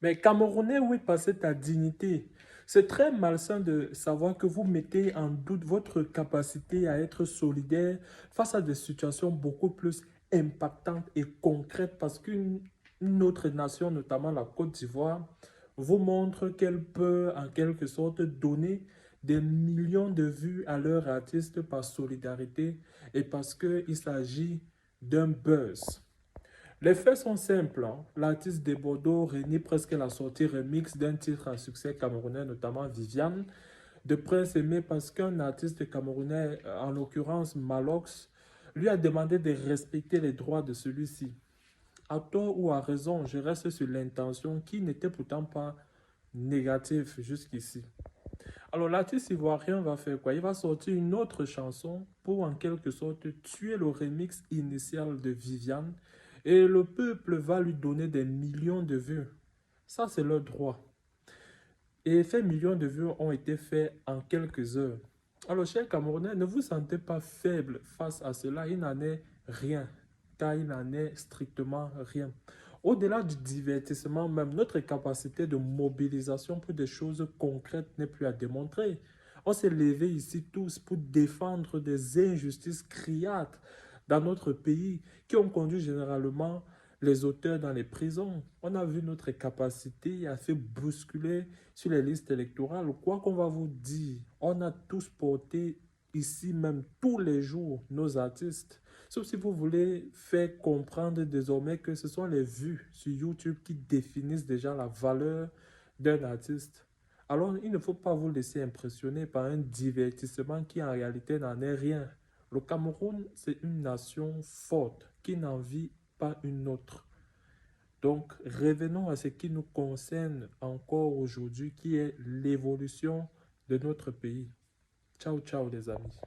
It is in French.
Mais Camerounais, où est passée ta dignité? C'est très malsain de savoir que vous mettez en doute votre capacité à être solidaire face à des situations beaucoup plus impactantes et concrètes parce qu'une autre nation, notamment la Côte d'Ivoire, vous montre qu'elle peut en quelque sorte donner des millions de vues à leur artiste par solidarité et parce qu'il s'agit d'un buzz. Les faits sont simples, hein. L'artiste de Bordeaux renie presque la sortie remix d'un titre à succès camerounais, notamment Viviane, de Prince Aimé, parce qu'un artiste camerounais, en l'occurrence Malox, lui a demandé de respecter les droits de celui-ci. À tort ou à raison, je reste sur l'intention qui n'était pourtant pas négative jusqu'ici. Alors l'artiste ivoirien va faire quoi? Il va sortir une autre chanson pour en quelque sorte tuer le remix initial de Viviane et le peuple va lui donner des millions de vues. Ça, c'est leur droit. Et ces millions de vues ont été faits en quelques heures. Alors, chers Camerounais, ne vous sentez pas faible face à cela. Il n'en est rien, car il n'en est strictement rien. Au-delà du divertissement, même notre capacité de mobilisation pour des choses concrètes n'est plus à démontrer. On s'est levés ici tous pour défendre des injustices criantes dans notre pays qui ont conduit généralement les auteurs dans les prisons. On a vu notre capacité à faire bousculer sur les listes électorales. Quoi qu'on va vous dire, on a tous porté ici même tous les jours nos artistes. Sauf si vous voulez faire comprendre désormais que ce sont les vues sur YouTube qui définissent déjà la valeur d'un artiste. Alors, il ne faut pas vous laisser impressionner par un divertissement qui en réalité n'en est rien. Le Cameroun, c'est une nation forte qui n'en vit pas une autre. Donc, revenons à ce qui nous concerne encore aujourd'hui, qui est l'évolution de notre pays. Ciao, ciao les amis.